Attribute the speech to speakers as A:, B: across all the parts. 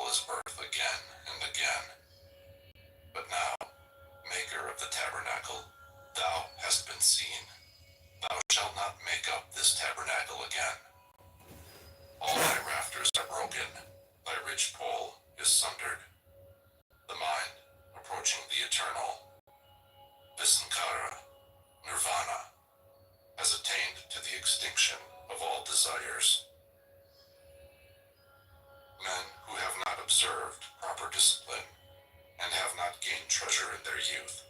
A: his birth again and again. But now, maker of the tabernacle, thou hast been seen. Thou shalt not make up this tabernacle again. All thy rafters are broken, thy rich pole is sundered. The mind, approaching the eternal, Visankara, Nirvana, has attained to the extinction of all desires. Men who have not observed proper discipline and have not gained treasure in their youth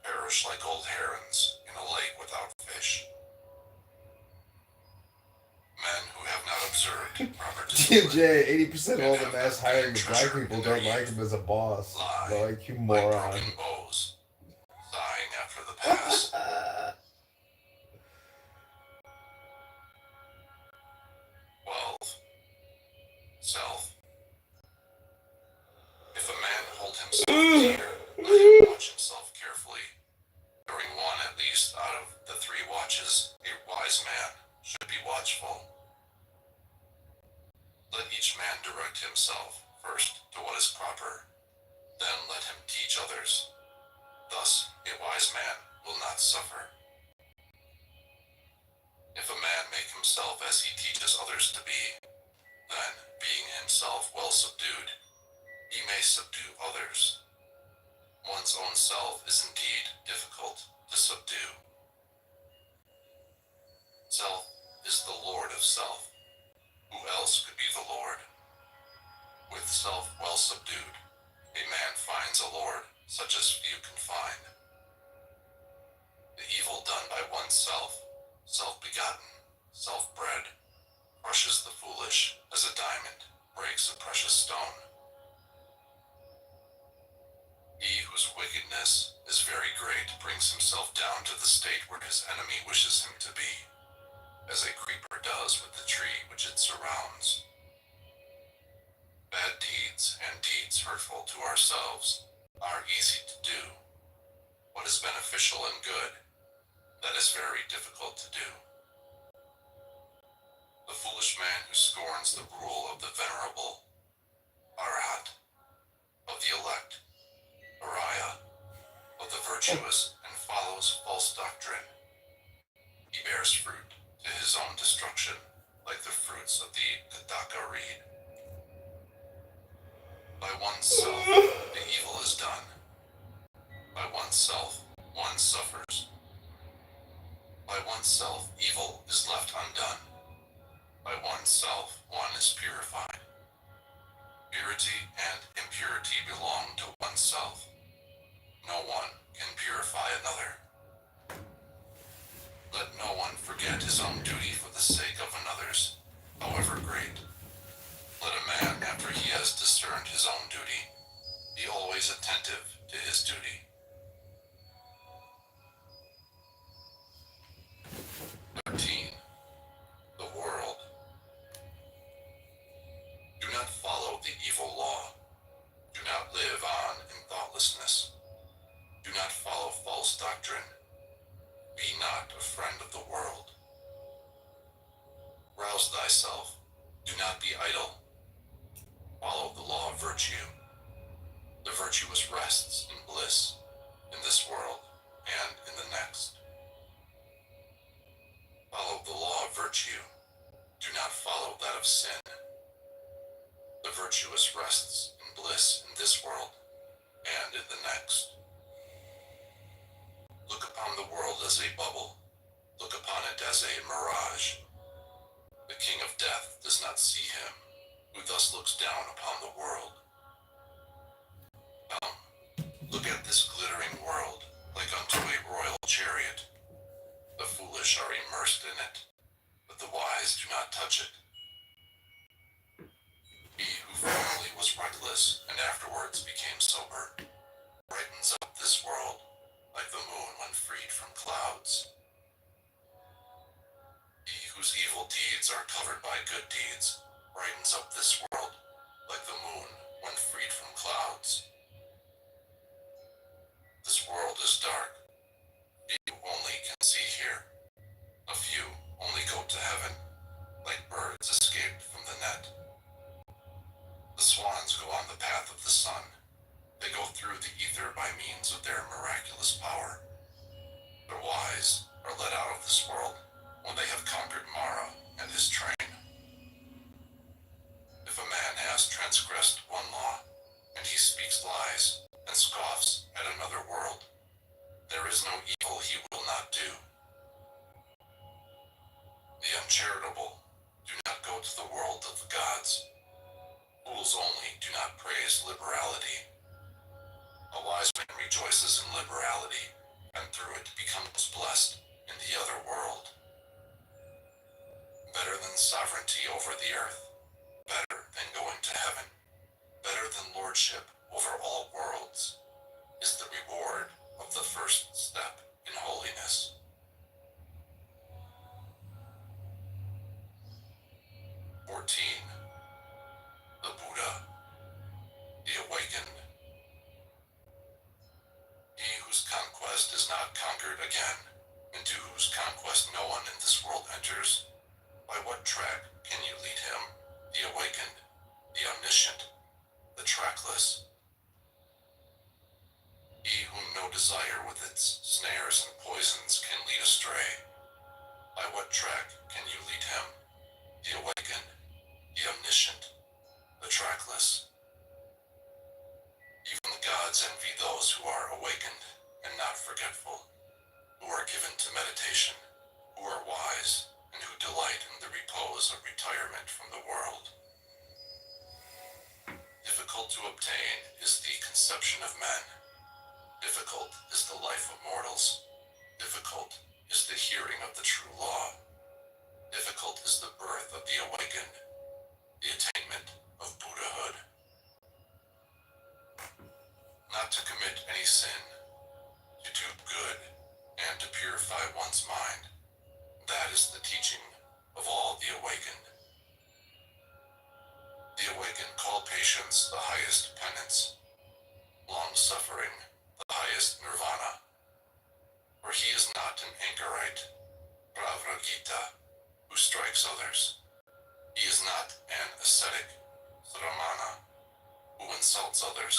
A: perish like old herons in a lake without fish. Men who have not observed proper discipline.
B: TMJ, 80% of all the mass hiring of black people don't like him as a boss. They're like, you moron.
A: Like broken bows, sighing after the past. Wealth, self. If a man hold himself dear, let him watch himself carefully. During one at least out of the 3 watches, a wise man should be watchful. Let each man direct himself first to what is proper, then let him teach others. Thus, a wise man will not suffer. If a man make himself as he teaches others to be, then, being himself well subdued, he may subdue others. One's own self is indeed difficult to subdue. Self is the lord of self. Who else could be the lord? With self well subdued, a man finds a lord such as few can find. The evil done by oneself, self-begotten, self-bred, crushes the foolish as a diamond breaks a precious stone. He whose wickedness is very great brings himself down to the state where his enemy wishes him to be, as a creeper does with the tree which it surrounds. Bad deeds and deeds hurtful to ourselves are easy to do. What is beneficial and good, that is very difficult to do. The foolish man who scorns the rule of the venerable, Arahat, of the elect, Araya, of the virtuous, and follows false doctrine, he bears fruit to his own destruction, like the fruits of the Kadaka reed. By oneself, the evil is done. By oneself, one suffers. By oneself, evil is left undone. By oneself, one is purified. Purity and impurity belong to oneself. No one can purify another. Let no one forget his own duty for the sake of another's, however great. Let a man, after he has discerned his own duty, be always attentive to his duty. 13. The world. Do not follow the evil law. Do not live on in thoughtlessness. Do not follow false doctrine. Be not a friend of the world. Rouse thyself. Do not be idle. Follow the law of virtue. The virtuous rests in bliss in this world and in the next. Follow the law of virtue. Do not follow that of sin. The virtuous rests in bliss in this world and in the next. Look upon the world as a bubble. Look upon it as a mirage. The king of death does not see him, who thus looks down upon the world. Come, look at this glittering world, like unto a royal chariot. The foolish are immersed in it, but the wise do not touch it. He who formerly was reckless and afterwards became sober, brightens up this world, like the moon when freed from clouds. He whose evil deeds are covered by good deeds, brightens up this world, like the moon when freed from clouds. This world is dark. Few only can see here. A few only go to heaven, like birds escaped from the net. The swans go the sun. They go through the ether by means of their miraculous power. The wise are led out of this world when they have conquered Mara and his train. If a man has transgressed one law, and he speaks lies and scoffs at another world, there is no evil he will not do. The uncharitable do not go to the world of the gods. Fools only do not praise liberality. A wise man rejoices in liberality, and through it becomes blessed in the other world. Better than sovereignty over the earth, better than going to heaven, better than lordship over all worlds, is the reward of the first step in holiness. 14. The Buddha, the awakened. He whose conquest is not conquered again, into whose conquest no one in this world enters, by what track can you lead him, the awakened, the omniscient, the trackless? He whom no desire with its snares and poisons can lead astray, by what track can you lead him, the awakened, the omniscient, the trackless? Even the gods envy those who are awakened and not forgetful, who are given to meditation, who are wise, and who delight in the repose of retirement from the world. Difficult to obtain is the conception of men. Difficult is the life of mortals. Difficult is the hearing of the true law. Difficult is the birth of the awakened, the attainment of Buddhahood. Not to commit any sin, to do good, and to purify one's mind. That is the teaching of all the awakened. The awakened call patience the highest penance, long-suffering the highest nirvana. For he is not an anchorite, pravragita, who strikes others. He is not an ascetic, sramana, who insults others.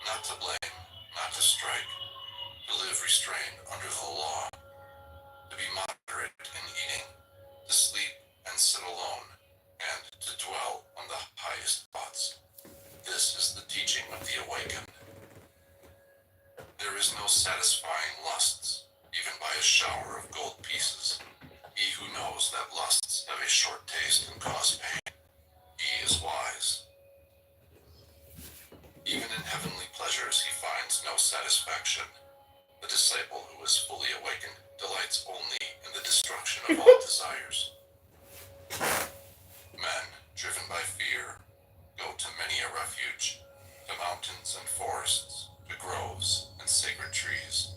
A: Not to blame, not to strike, to live restrained under the law, to be moderate in eating, to sleep and sit alone, and to dwell on the highest thoughts. This is the teaching of the awakened. There is no satisfying lusts, even by a shower of gold pieces. He who knows that lusts have a short taste and cause pain, he is wise. Even in heavenly pleasures he finds no satisfaction. The disciple who is fully awakened delights only in the destruction of all desires. Men, driven by fear, go to many a refuge, to mountains and forests, to groves and sacred trees.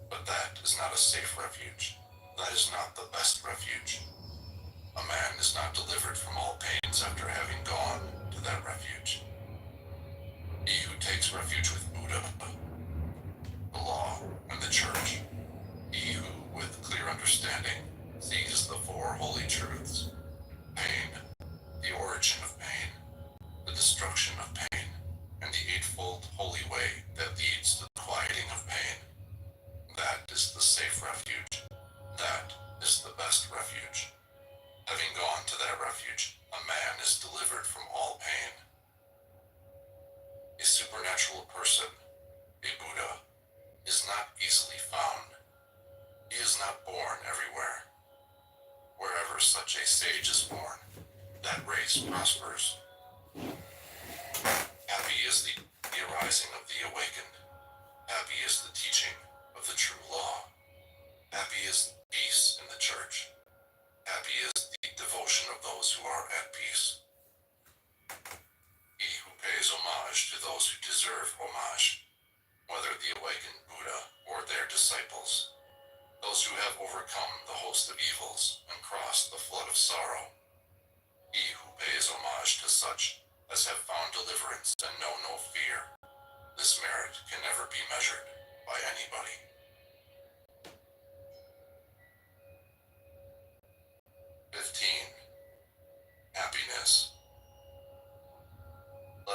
A: But that is not a safe refuge. That is not the best refuge. A man is not delivered from all pains after having gone to that refuge. He who takes refuge with Buddha, the law, and the church, he who, with clear understanding, sees the four holy truths, pain, the origin of pain, the destruction of pain, and the eightfold holy way that leads to the quieting of pain. That is the safe refuge. That is the best refuge. Having gone to that refuge, a man is delivered from all pain. A supernatural person, a Buddha, is not easily found. He is not born everywhere. Wherever such a sage is born, that race prospers. Happy is the arising of the awakened. Happy is the teaching of the true law. Happy is peace in the church. Happy is the devotion of those who are at peace. He who pays homage to those who deserve homage, whether the awakened Buddha or their disciples, those who have overcome the host of evils and crossed the flood of sorrow. He who pays homage to such as have found deliverance and know no fear, this merit can never be measured by anybody. 15. Happiness.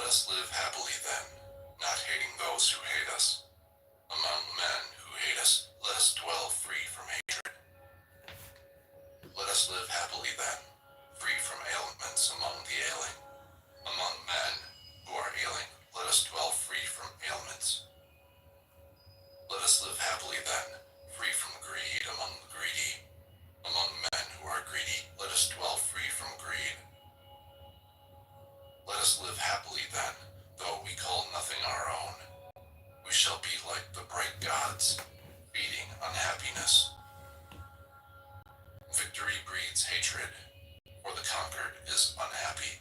A: Let us live happily then, not hating those who hate us. Among men who hate us, let us dwell free from hatred. Let us live happily then, free from ailments among the ailing. Among men who are ailing, let us dwell free from ailments. Let us live happily then, free from greed among the greedy. Among men who are greedy, let us dwell free from greed. Let us live happily then, though we call nothing our own. We shall be like the bright gods, feeding unhappiness. Victory breeds hatred, for the conquered is unhappy.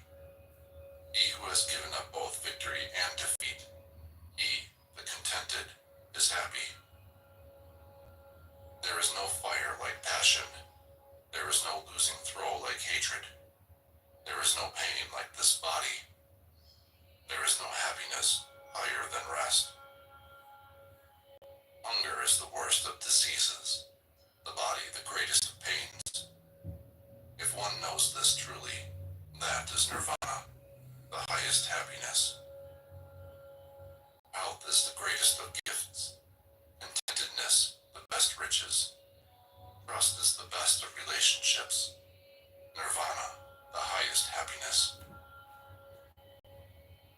A: He who has given up both victory and defeat, he, the contented, is happy. There is no fire like passion. There is no losing throw like hatred. There is no pain like this body. There is no happiness higher than rest. Hunger is the worst of diseases, the body the greatest of pains. If one knows this truly, that is nirvana, the highest happiness. Health is the greatest of gifts, contentedness the best riches. Trust is the best of relationships. Nirvana, the highest happiness.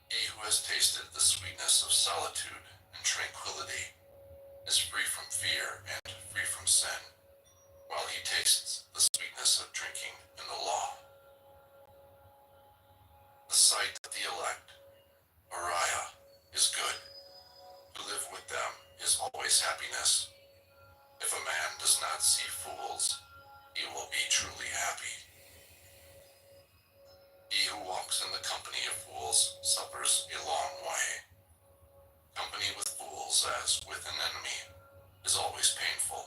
A: He who has tasted the sweetness of solitude and tranquility is free from fear and free from sin, while he tastes the sweetness of drinking in the law. The sight of the elect, Uriah, is good. To live with them is always happiness. If a man does not see fools, he will be truly happy. He who walks in the company of fools suffers a long way. Company with fools, as with an enemy, is always painful.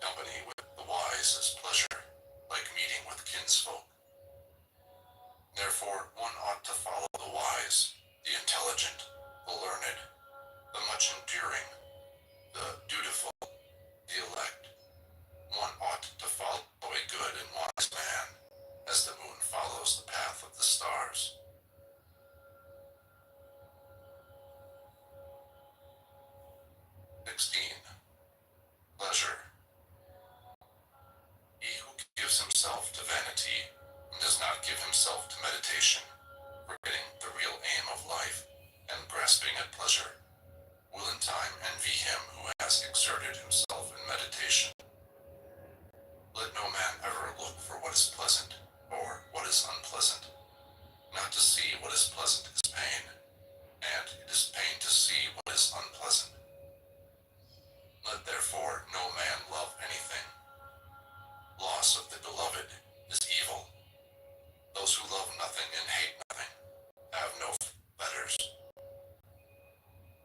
A: Company with the wise is pleasure, like meeting with kinsfolk. Therefore, one ought to follow the wise, the intelligent, the learned, the much enduring, the dutiful, the elect. One ought to follow a good and wise man, as the moon follows the path of the stars. Pleasure. He who gives himself to vanity and does not give himself to meditation, forgetting the real aim of life and grasping at pleasure, will in time envy him who has exerted himself in meditation. Let no man ever look for what is pleasant or what is unpleasant. Not to see what is pleasant is pain, and it is pain to see what is unpleasant. Let therefore no man love anything. Loss of the beloved is evil. Those who love nothing and hate nothing have no betters.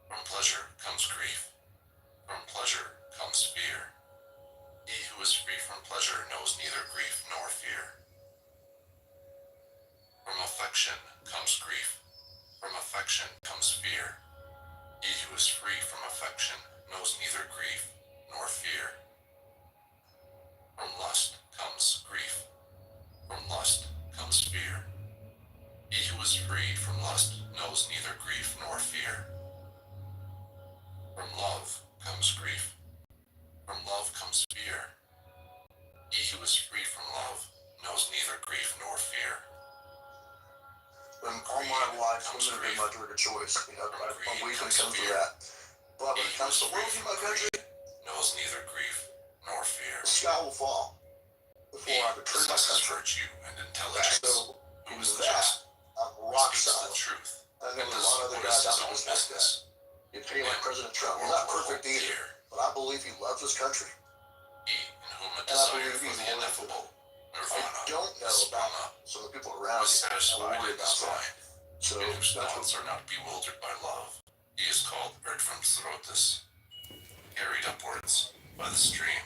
A: From pleasure comes grief. From pleasure comes fear. He who is free from pleasure knows neither grief nor fear. From affection comes grief. From affection comes fear. He who is free from affection knows neither grief nor fear. From lust comes grief. From lust comes fear. He who is freed from lust knows neither grief nor fear. From love comes grief. From love comes fear. He who is free from love knows neither grief nor fear.
C: And all my life, women have been my drug of choice. You know, my weakness comes to that. But when it comes to losing my country,
A: knows neither grief nor fear.
C: the sky will fall before I betray my country.
A: Virtue and intelligence.
C: So,
A: Who
C: in
A: is the
C: that,
A: just?
C: I'm rock
A: Speaks
C: solid.
A: the truth.
C: I know
A: And
C: there's a
A: does
C: lot of other
A: what
C: guys
A: is his
C: out there
A: own
C: just like that.
A: business.
C: You opinion like President Trump. He's not perfect either, but I believe he loves his country.
A: He in whom a
C: And I
A: desire
C: believe
A: for
C: he's
A: the
C: willing to.
A: ineffable,
C: I
A: nirvana,
C: don't know
A: sprung
C: about
A: up,
C: some of the people
A: who
C: around
A: is
C: me. I
A: satisfied
C: worry
A: in
C: about
A: his
C: that.
A: mind,
C: So
A: and whose
C: that's
A: thoughts
C: what
A: are not bewildered by love. He is called Erdfram Srotis, carried upwards by the stream.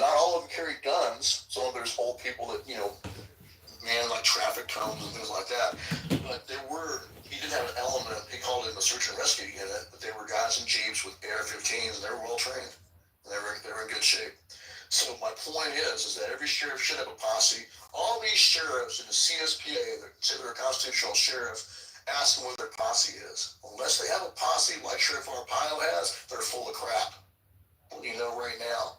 C: Not all of them carry guns. Some of there's old people that, man like traffic cones and things like that. But he did have an element, he called it a search and rescue unit, but they were guys in Jeeps with AR-15s and they were well trained. And they were in good shape. So my point is that every sheriff should have a posse. All these sheriffs in the CSPA that say they're a constitutional sheriff, ask them what their posse is. Unless they have a posse like Sheriff Arpaio has, they're full of crap. What you know right now?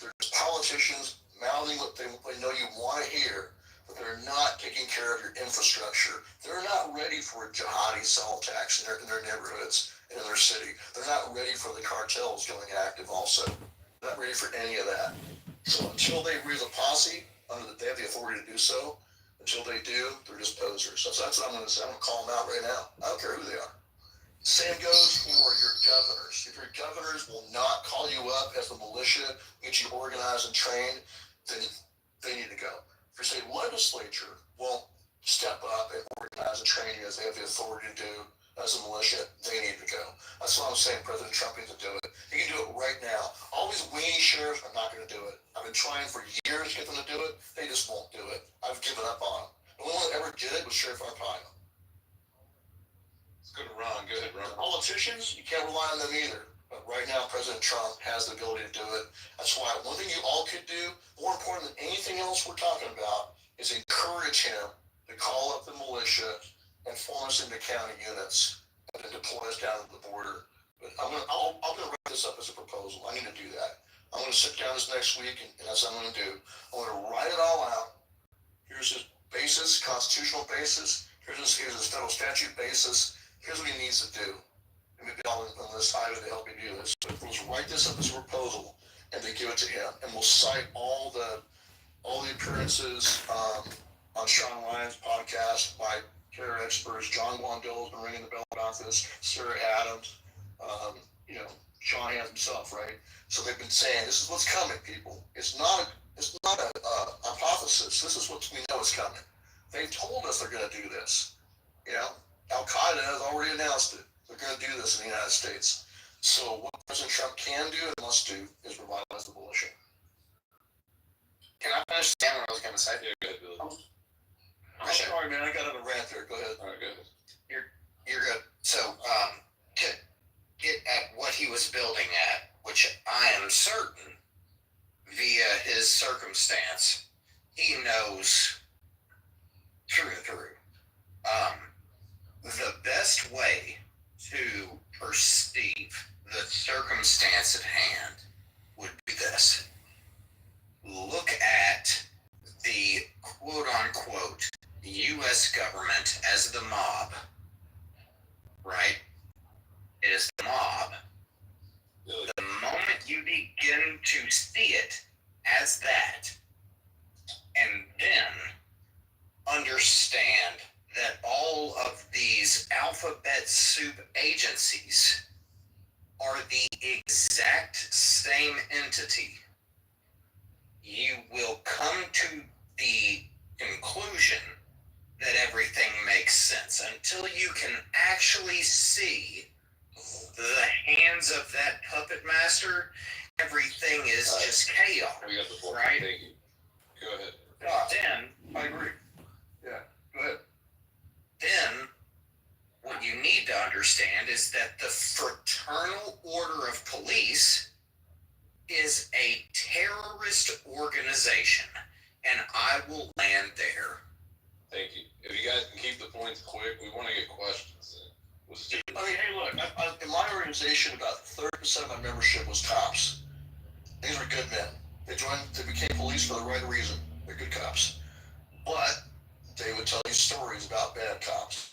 C: There's politicians mouthing what they know you want to hear, but they're not taking care of your infrastructure. They're not ready for a jihadi cell attacks in their neighborhoods and in their city. They're not ready for the cartels going active also. They're not ready for any of that. So until they raise a posse, they have the authority to do so. Until they do, they're just posers. So that's what I'm going to say. I'm going to call them out right now. I don't care who they are. Same goes for your governors. If your governors will not call you up as the militia, get you organized and trained, then they need to go. If your state legislature won't step up and organize and train you as they have the authority to do as a militia, they need to go. That's what I'm saying. President Trump needs to do it. He can do it right now. All these weenie sheriffs are not going to do it. I've been trying for years to get them to do it. They just won't do it. I've given up on them. The only one that ever did it was Sheriff Arpaio.
A: Go to Ron. Go ahead, Ron.
C: Politicians, you can't rely on them either. But right now, President Trump has the ability to do it. That's why one thing you all could do, more important than anything else we're talking about, is encourage him to call up the militia and form us into county units and then deploy us down to the border. But I'm gonna write this up as a proposal. I need to do that. I'm gonna sit down this next week, and that's what I'm gonna do. I'm gonna write it all out. Here's his basis, constitutional basis. Here's his federal statute basis. Here's what he needs to do. And maybe I'll enlist Ida to help me do this. But let's write this up as a proposal and then give it to him. And we'll cite all the all the appearances on Sean Ryan's podcast by care experts. John Blondell has been ringing the bell about this. Sarah Adams, you know, Sean has himself, right? So they've been saying this is what's coming, people. It's not a hypothesis. This is what we know is coming. They've told us they're going to do this. You know, Al Qaeda has already announced it. They're going to do this in the United States. So what President Trump can do and must do is revitalize the militia.
D: Can I understand what I was going to say?
E: Yeah, go ahead, Billy.
C: I'm sorry, man. I got on a rant there. Go ahead.
E: All right, go ahead.
D: You're good. So, to get at what he was building at, which I am certain, via his circumstance, he knows through and through. The best way to perceive the circumstance at hand would be this. Look at the quote-unquote U.S. government as the mob, right? It is the mob. The moment you begin to see it as that, and then understand that all of these alphabet soup agencies are the exact same entity, you will come to the conclusion that everything makes sense. Until you can actually see the hands of that puppet master, everything is just chaos.
E: We got the floor.
D: Right?
E: Thank you. Go ahead.
D: Then,
C: I agree. Yeah, go ahead.
D: then what you need to understand is that the Fraternal Order of Police is a terrorist organization, and I will land there.
E: Thank you. If you guys can keep the points quick, we want to get questions in.
C: I mean, hey, look, in my organization, about 30% of my membership was cops. These were good men. They became police for the right reason. They're good cops. But they would tell you stories about bad cops.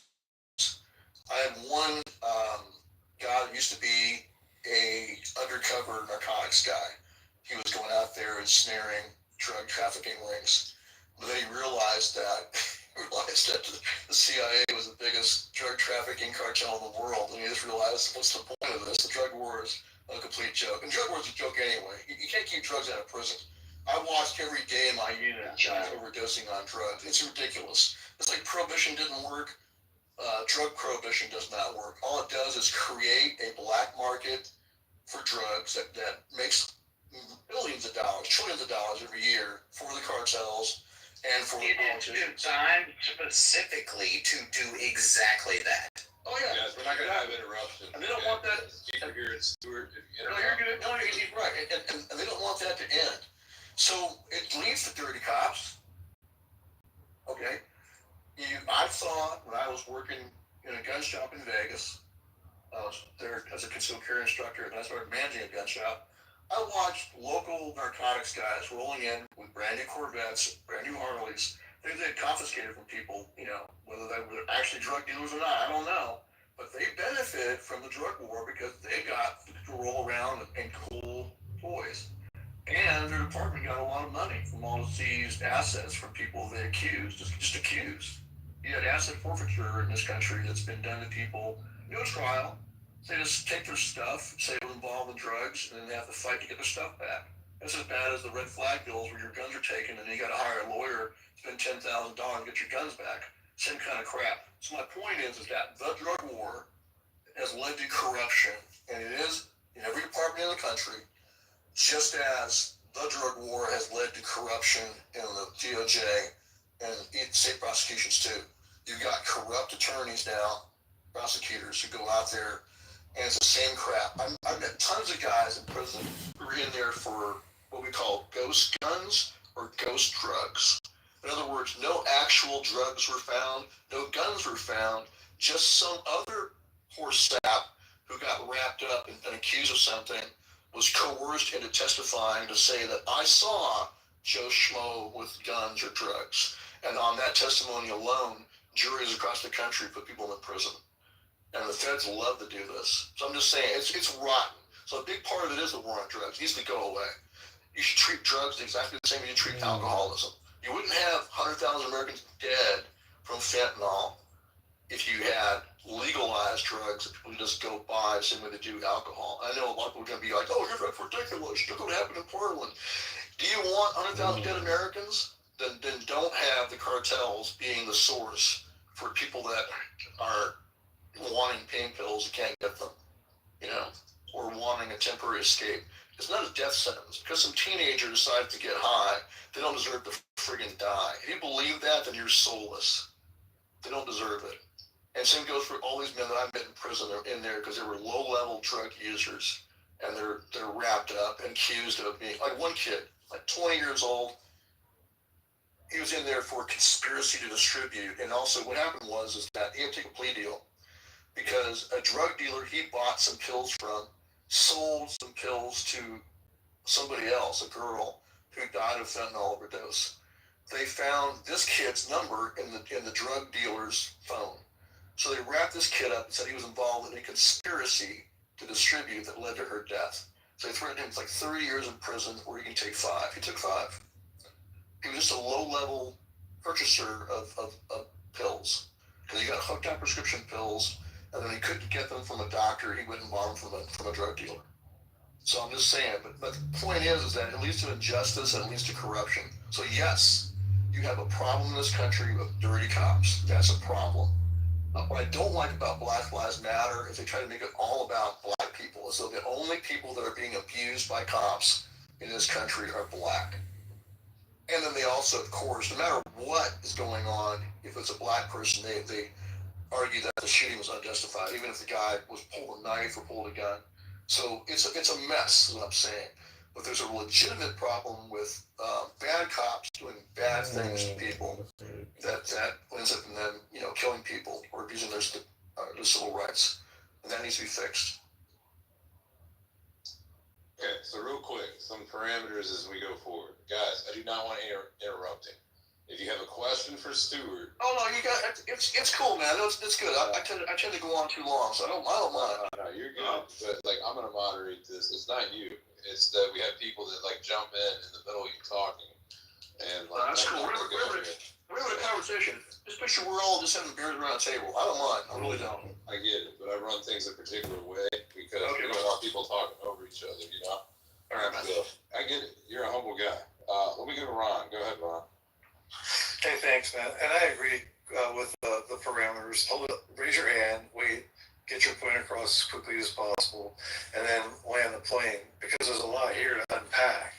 C: I had one guy that used to be a undercover narcotics guy. He was going out there and snaring drug trafficking rings. But then he realized that the CIA was the biggest drug trafficking cartel in the world, and he just realized, what's the point of this? The drug war is a complete joke. And drug war is a joke anyway. You can't keep drugs out of prison. I watched every day in my unit guys overdosing on drugs. It's ridiculous. It's like prohibition didn't work. Drug prohibition does not work. All it does is create a black market for drugs that makes billions of dollars, trillions of dollars every year for the cartels and for the
D: It is designed specifically to do exactly that.
C: Oh yeah.
E: Guys, we're not going to have interruptions.
C: And they don't want that.
E: Keep your ears, Stuart. If you
C: No, you're good. No, he's right. And they don't want that to end. So it leads to dirty cops. Okay. I thought when I was working in a gun shop in Vegas, I was there as a concealed carry instructor, and I started managing a gun shop. I watched local narcotics guys rolling in with brand new Corvettes, brand new Harleys. Things they had confiscated from people, you know, whether they were actually drug dealers or not, I don't know. But they benefited from the drug war because they got to roll around in cool toys. And their department got a lot of money from all the seized assets from people they accused, just accused. You had asset forfeiture in this country that's been done to people, no trial. They just take their stuff, say it was involved in drugs, and then they have to fight to get their stuff back. That's as bad as the red flag bills where your guns are taken and then you got to hire a lawyer, spend $10,000 to get your guns back. Same kind of crap. So my point is that the drug war has led to corruption, and it is in every department in the country, just as the drug war has led to corruption in the DOJ and state prosecutions too. You've got corrupt attorneys now, prosecutors who go out there, and it's the same crap. I've met tons of guys in prison who are in there for what we call ghost guns or ghost drugs. In other words, no actual drugs were found, no guns were found, just some other poor sap who got wrapped up and accused of something was coerced into testifying to say that I saw Joe Schmo with guns or drugs. And on that testimony alone, juries across the country put people in prison. And the feds love to do this. So I'm just saying, it's rotten. So a big part of it is the war on drugs. It needs to go away. You should treat drugs exactly the same as you treat alcoholism. You wouldn't have 100,000 Americans dead from fentanyl if you had legalized drugs that people just go buy the same way they do alcohol. I know a lot of people are going to be like, oh, that's ridiculous. Look what happened in Portland. Do you want 100,000 dead Americans? Then don't have the cartels being the source for people that are wanting pain pills and can't get them, or wanting a temporary escape. It's not a death sentence. Because some teenager decided to get high, they don't deserve to friggin' die. If you believe that, then you're soulless. They don't deserve it. And same goes for all these men that I met in prison. They're in there because they were low-level drug users, and they're wrapped up and accused of being like one kid, like 20 years old. He was in there for conspiracy to distribute, and also what happened is that he had to take a plea deal because a drug dealer he bought some pills from sold some pills to somebody else, a girl who died of fentanyl overdose. They found this kid's number in the drug dealer's phone. So they wrapped this kid up and said he was involved in a conspiracy to distribute that led to her death. So they threatened him with like 30 years in prison, or he can take 5. He took 5. He was just a low-level purchaser of pills. Because he got hooked on prescription pills, and then he couldn't get them from a doctor. He went and bought them from a drug dealer. So I'm just saying, but the point is that it leads to injustice and it leads to corruption. So yes, you have a problem in this country with dirty cops. That's a problem. What I don't like about Black Lives Matter is they try to make it all about black people, as though the only people that are being abused by cops in this country are black. And then they also, of course, no matter what is going on, if it's a black person, they argue that the shooting was unjustified, even if the guy was pulled a knife or pulled a gun. So it's a mess, is what I'm saying. But there's a legitimate problem with bad cops doing bad things to people that ends up in them, killing people or abusing their civil rights, and that needs to be fixed.
E: Okay, so real quick, some parameters as we go forward, guys. I do not want to interrupting. If you have a question for Stuart,
C: oh no, you got it's cool, man. It's good. I tend to go on too long, so I don't mind.
E: No, you're good. But I'm gonna moderate this. It's not you. It's that we have people that jump in the middle of you talking, and
C: that's cool. We're having a conversation. Just picture we're all just having beers around a table. I don't mind. I really don't.
E: I get it, but I run things a particular way because we don't want people talking over each other. All right, man. So, I get it. You're a humble guy. Let me go to Ron. Go ahead, Ron.
F: Hey, thanks, man. And I agree with the parameters. Raise your hand, wait, get your point across as quickly as possible, and then land the plane, because there's a lot here to unpack.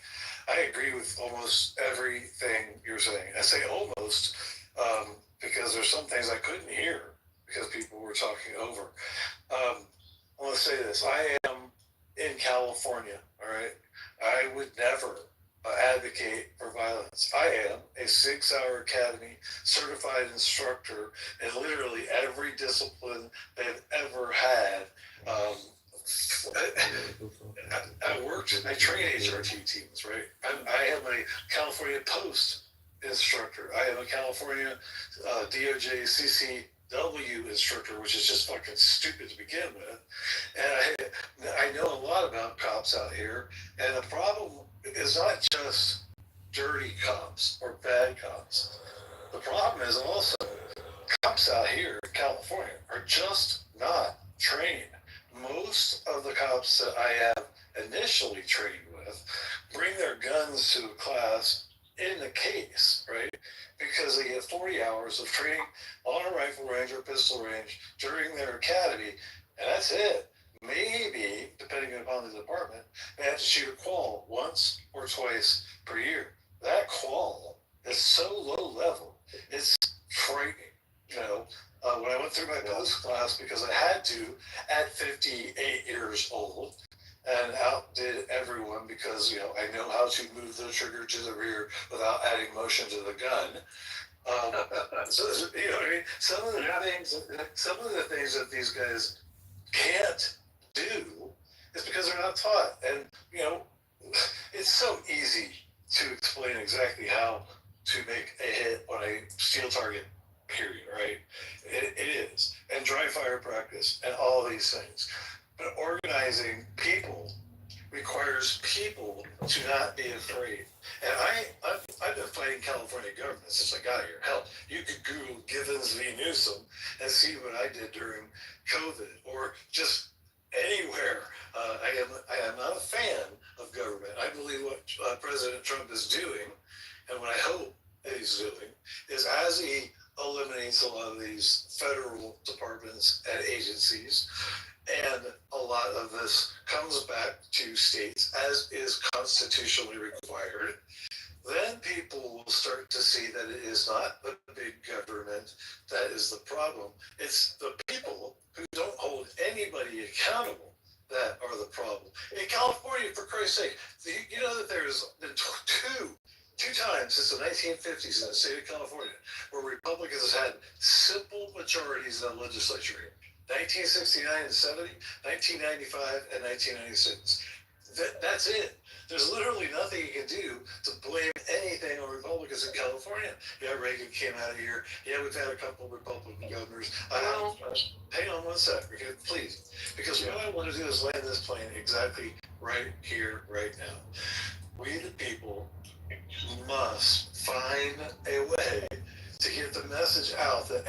F: I agree with almost everything you're saying. I say almost because there's some things I couldn't hear because people were talking over. I want to say this. I am in California, all right? I would never advocate for violence. I am a 6-hour academy certified instructor in literally every discipline they've ever had. I train HRT teams, right? I am a California Post instructor. I am a California DOJ CCW instructor, which is just fucking stupid to begin with. And I know a lot about cops out here, and the problem is not just dirty cops or bad cops. The problem is also cops out here in California are just not trained. Most of the cops that I have initially trained with bring their guns to a class in the case, right? Because they get 40 hours of training on a rifle range or pistol range during their academy, and that's it. Maybe, depending upon the department, they have to shoot a qual once or twice per year. That qual is so low level, it's frightening. When I went through my post class, because I had to at 58 years old, and outdid everyone because I know how to move the trigger to the rear without adding motion to the gun. So you know what I mean? Some of the things that these guys can't do is because they're not taught. And it's so easy to explain exactly how to make a hit on a steel target, period, right? It is. And dry fire practice and all these things. But organizing people requires people to not be afraid. And I've been fighting California government since I got here. Hell, you could Google Givens v. Newsom and see what I did during COVID or just anywhere. I am not a fan of government. I believe what President Trump is doing, and what I hope that he's doing, is as he eliminates a lot of these federal departments and agencies, and a lot of this comes back to states as is constitutionally required, then people will start to see that it is not the big government that is the problem. It's the people who don't hold anybody accountable that are the problem. In California, for Christ's sake, you know that there's been two times since the 1950s in the state of California where Republicans had simple majorities in the legislature. 1969 and 70, 1995 and 1996. That's it. There's literally nothing you can do to blame anything on Republicans in California. Yeah, Reagan came out of here. Yeah, we've had a couple of Republican governors. Hang on one sec, please. Because what I want to do is land this plane exactly right here, right now. We the people must find a way to get the message out that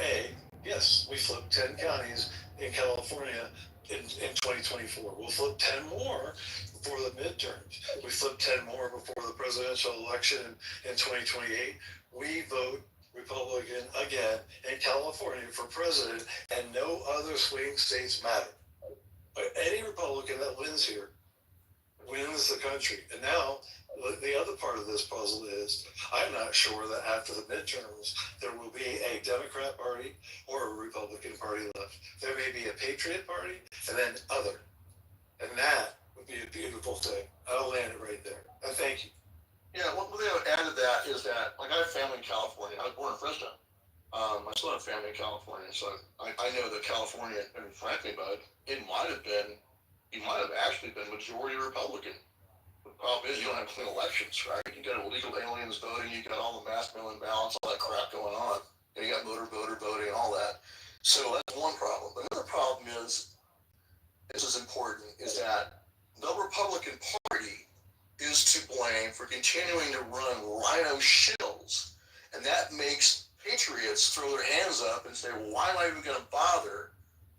F: yes, we flipped 10 counties in California in 2024. We'll flip 10 more before the midterms. We flip 10 more before the presidential election in 2028. We vote Republican again in California for president, and no other swing states matter. Any Republican that wins here wins the country. And now the other part of this puzzle is I'm not sure that after the midterms there will be a Democrat party or a Republican party left. There may be a Patriot party and then other. And that would be a beautiful thing. I'll land it right there. I thank you.
C: Yeah, one thing I would add to that is that, like, I have family in California. I was born in Fresno. I still have family in California, so I know that California, and frankly, bud, you might have actually been majority Republican. The problem is you don't have clean elections, right? You got illegal aliens voting, you got all the mass mail-in ballots, all that crap going on. You got voter voting and all that. So that's one problem. Another problem is, this is important, is that the Republican Party is to blame for continuing to run rhino shills. And that makes patriots throw their hands up and say, well, why am I even going to bother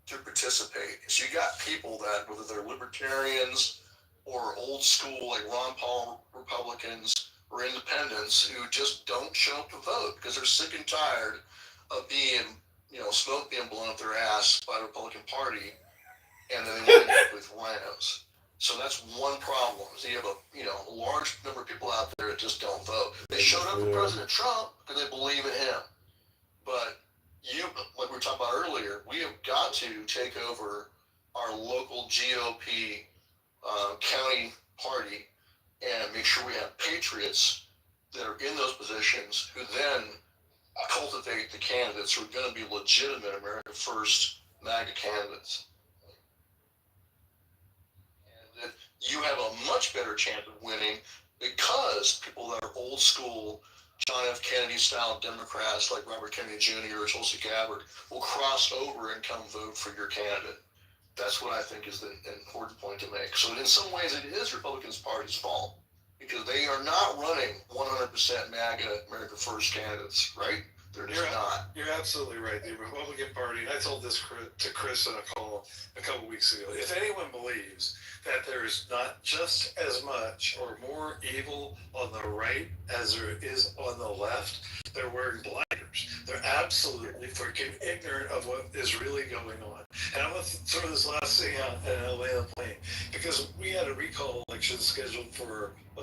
C: to participate? So you got people that, whether they're libertarians or old school, like Ron Paul Republicans or independents, who just don't show up to vote because they're sick and tired of being, smoke being blown up their ass by the Republican Party, and then they wind up with rhinos. So that's one problem. So you have a large number of people out there that just don't vote. They showed up for President Trump because they believe in him. But like we were talking about earlier, we have got to take over our local GOP county party and make sure we have patriots that are in those positions who then cultivate the candidates who are going to be legitimate America First MAGA candidates. And that you have a much better chance of winning because people that are old school John F. Kennedy style Democrats like Robert Kennedy Jr. or Tulsi Gabbard will cross over and come vote for your candidate. That's what I think is the important point to make. So in some ways it is Republicans' party's fault because they are not running 100% MAGA America First candidates, right? They're just not.
F: You're absolutely right. The Republican Party, and I told this to Chris on a call a couple weeks ago, if anyone believes that there's not just as much or more evil on the right as there is on the left, they're wearing blinders. They're absolutely freaking ignorant of what is really going on. And I'm going to throw this last thing out and I'll lay the plane. Because we had a recall election scheduled for, a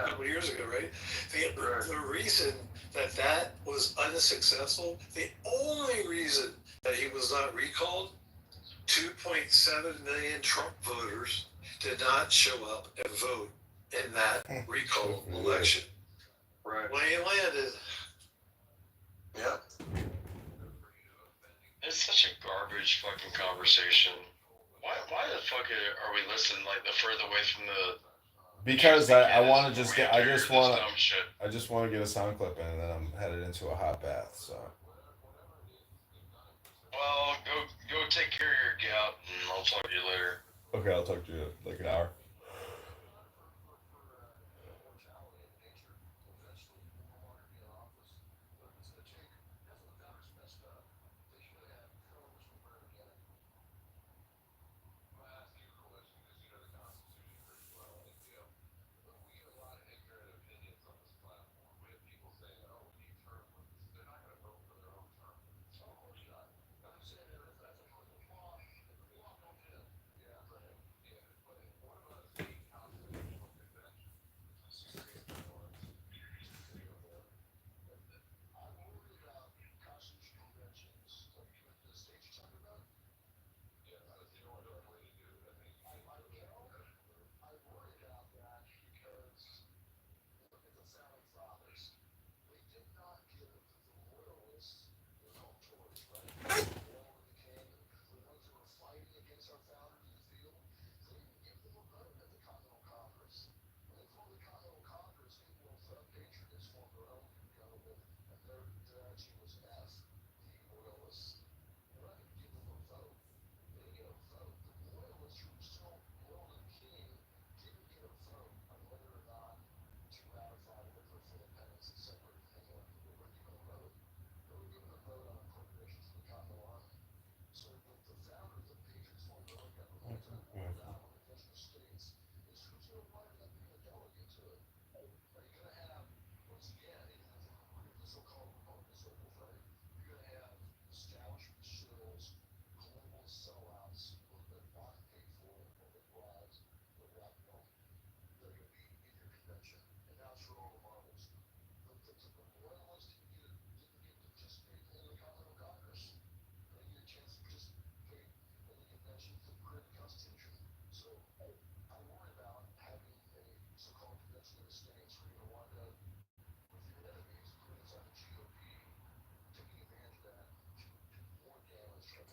F: couple years ago, right? The reason that was unsuccessful, the only reason that he was not recalled, 2.7 million Trump voters did not show up and vote in that recall election.
E: Right.
F: When he landed. Yeah.
G: It's such a garbage fucking conversation. Why the fuck are we listening like the further away from the?
B: Because I want to just get I just want to get a sound clip in, and then I'm headed into a hot bath. So.
G: Well, go take care of your gout, and I'll talk to you later.
B: Okay, I'll talk to you in like an hour.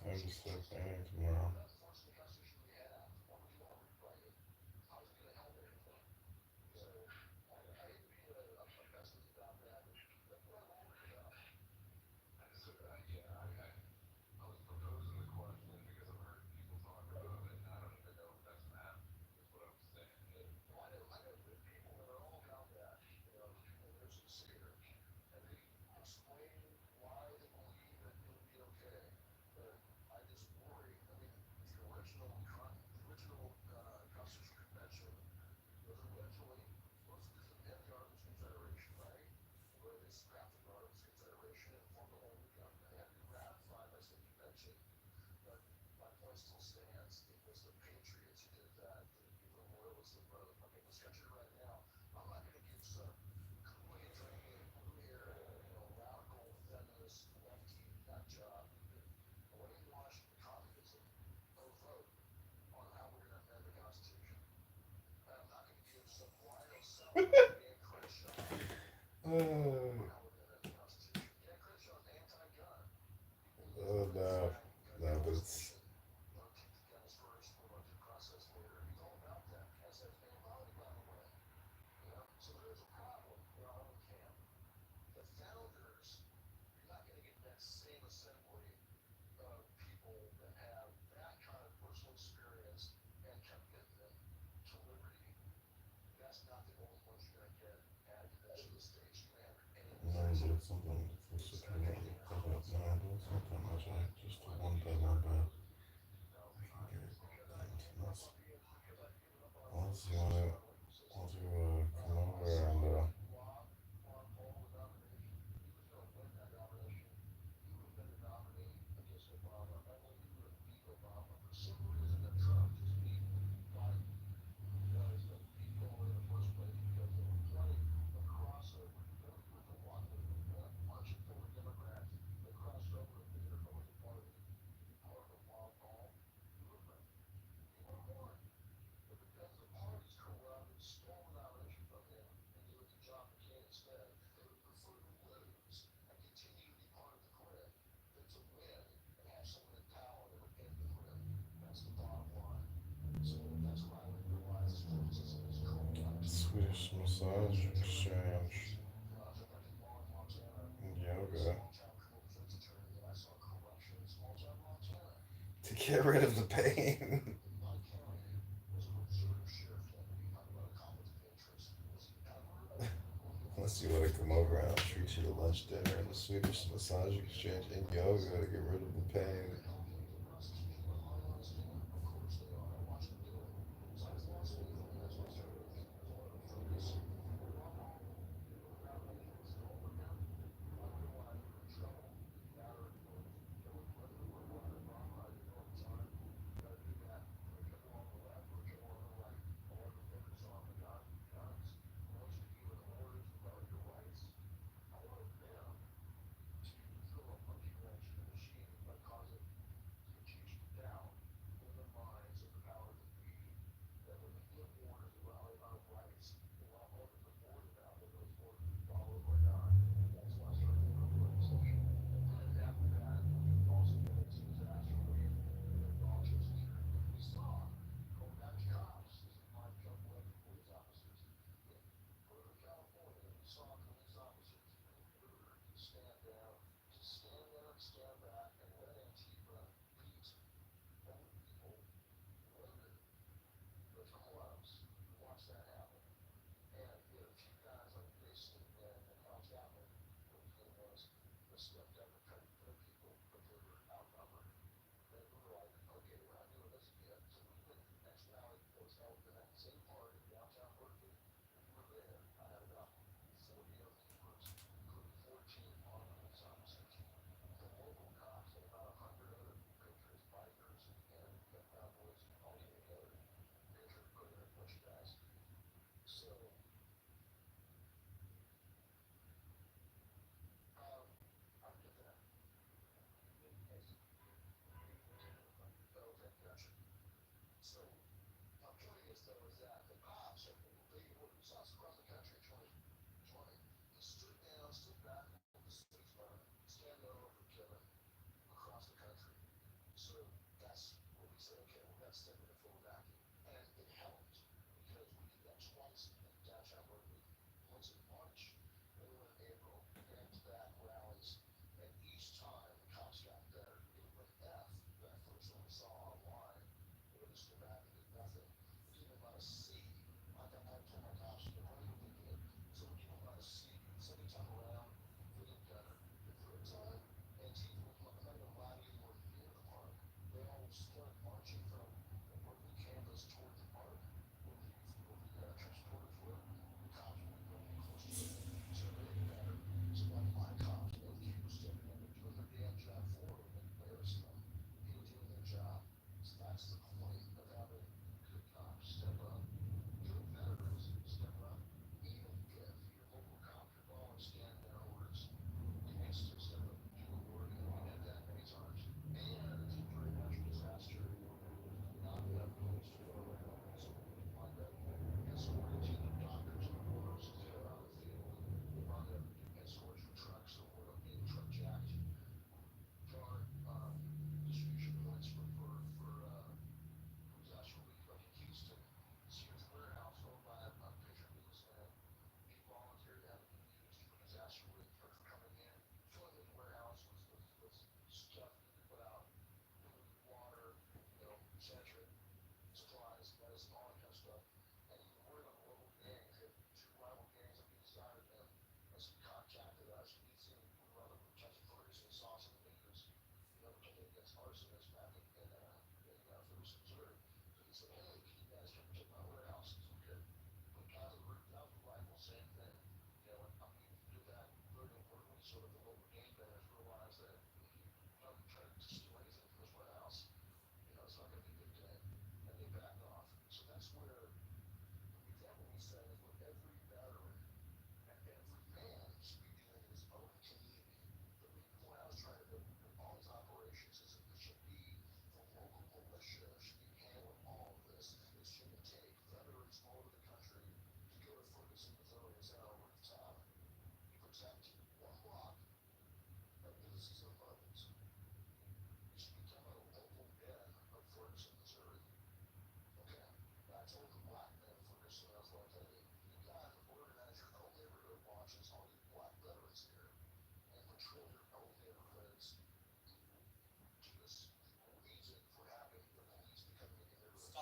B: Time to start planning tomorrow. Uh, no, no, but it's no, but it's something for security. But no, but it's not that much. Just a one bed, one bath. I can get it done. Unless, unless you want to come over and Swedish massage exchange, yoga to get rid of the pain. Unless you want to come over and I'll treat you to lunch, dinner, and a Swedish massage exchange and yoga to get rid of the pain.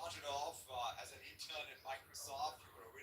H: Started off as an intern at Microsoft. You were a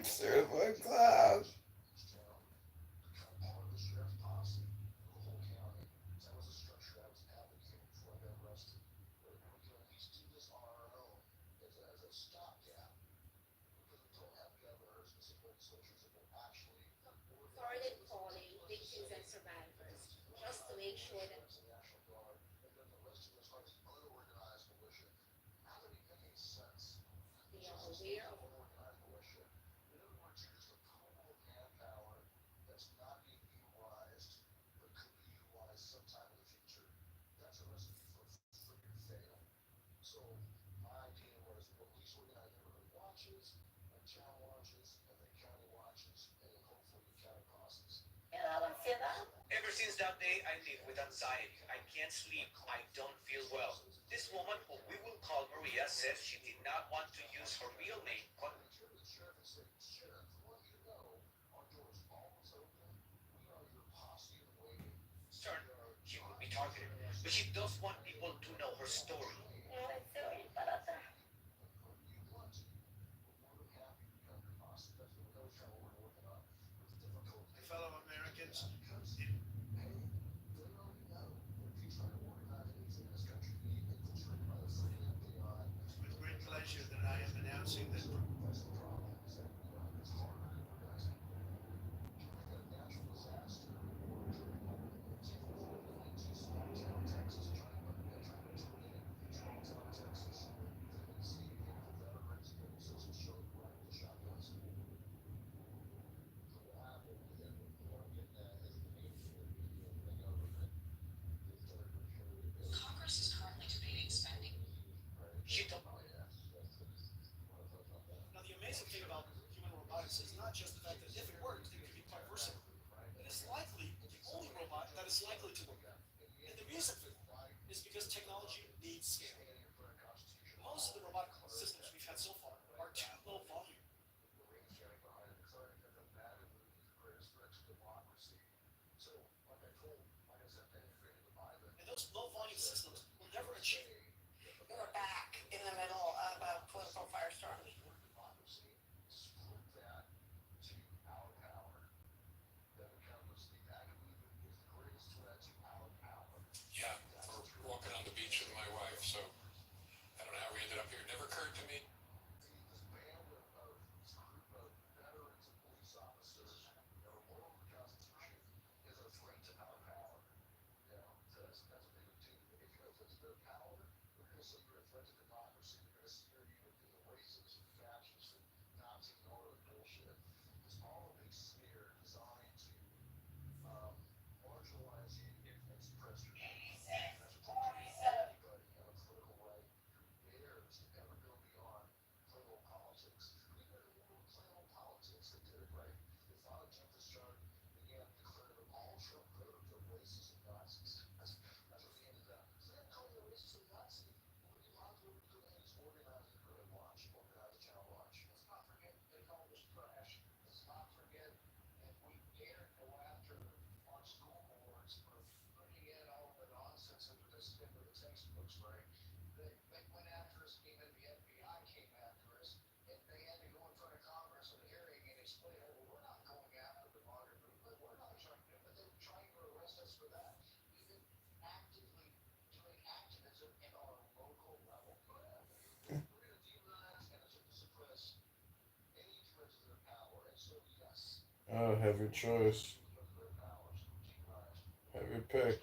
B: Certified clown.
D: Ever since that day, I live with anxiety. I can't sleep. I don't feel well. This woman, who we will call Maria, said she did not want to use her real name. Concerned she could be targeted, but she does want people to know her story.
H: Fellow Americans, with great pleasure that I am announcing that
D: Congress is currently debating spending. She told
H: now the amazing thing about human robotics is not just the fact that if it works, it can be quite versatile. It is likely the only robot that is likely to work. And the reason for that is because technology needs scale. Most of the robotic systems we've had so far are too low volume. And those low volume systems will never achieve.
I: We're back in the middle of a political firestorm.
A: Yeah, we're walking on the beach with my wife, so I don't know how we ended up here. It never occurred to me.
B: Oh, have your choice. Have your pick.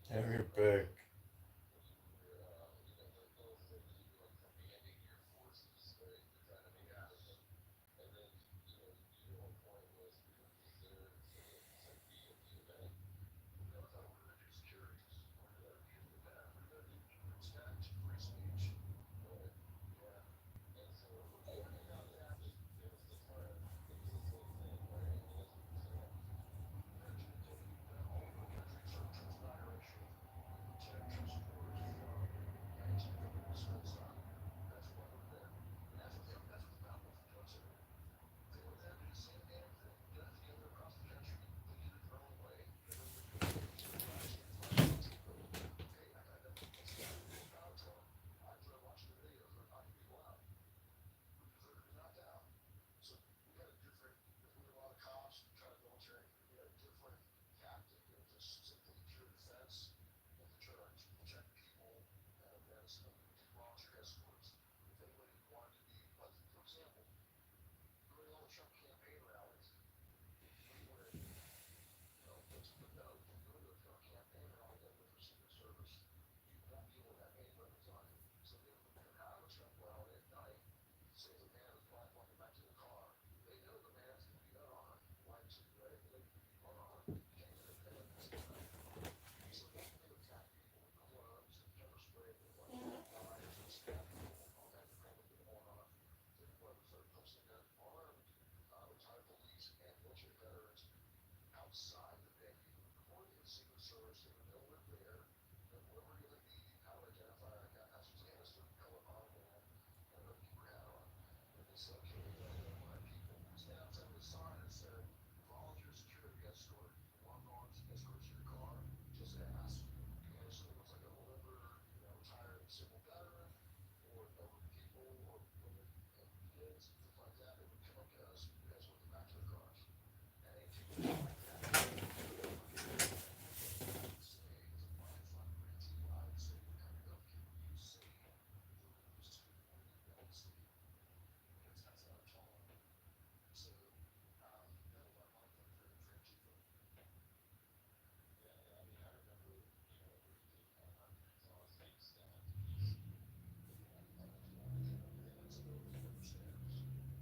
B: Yeah, you're big.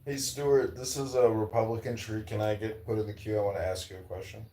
B: Hey Stuart, this is a Republican tree. Can I get put in the queue? I want to ask you a question.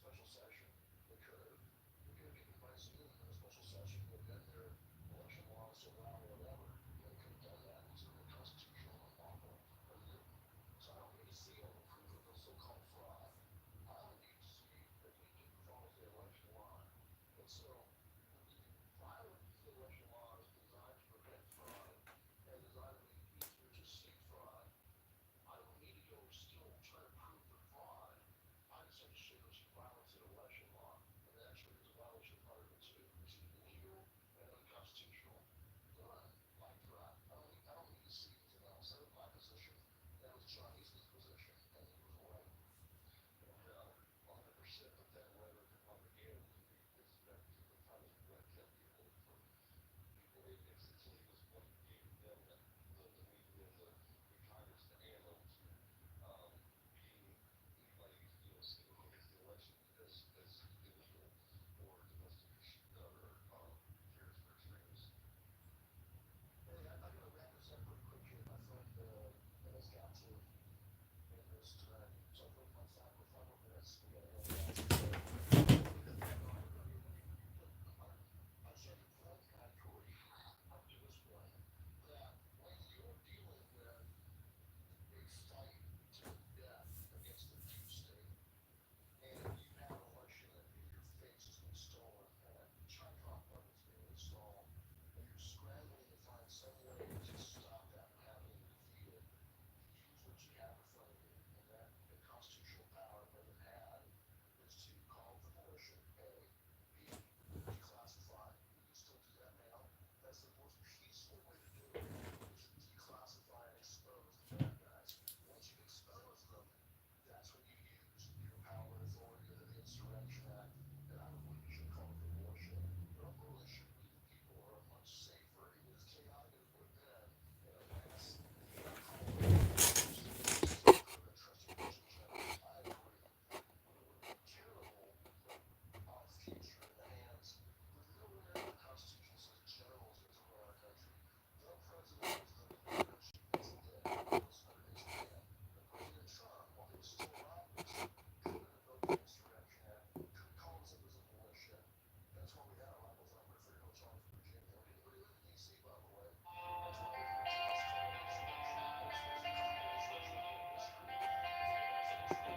C: special session occurred. We're going to keep my soon, a special session, but then their election laws allow whatever.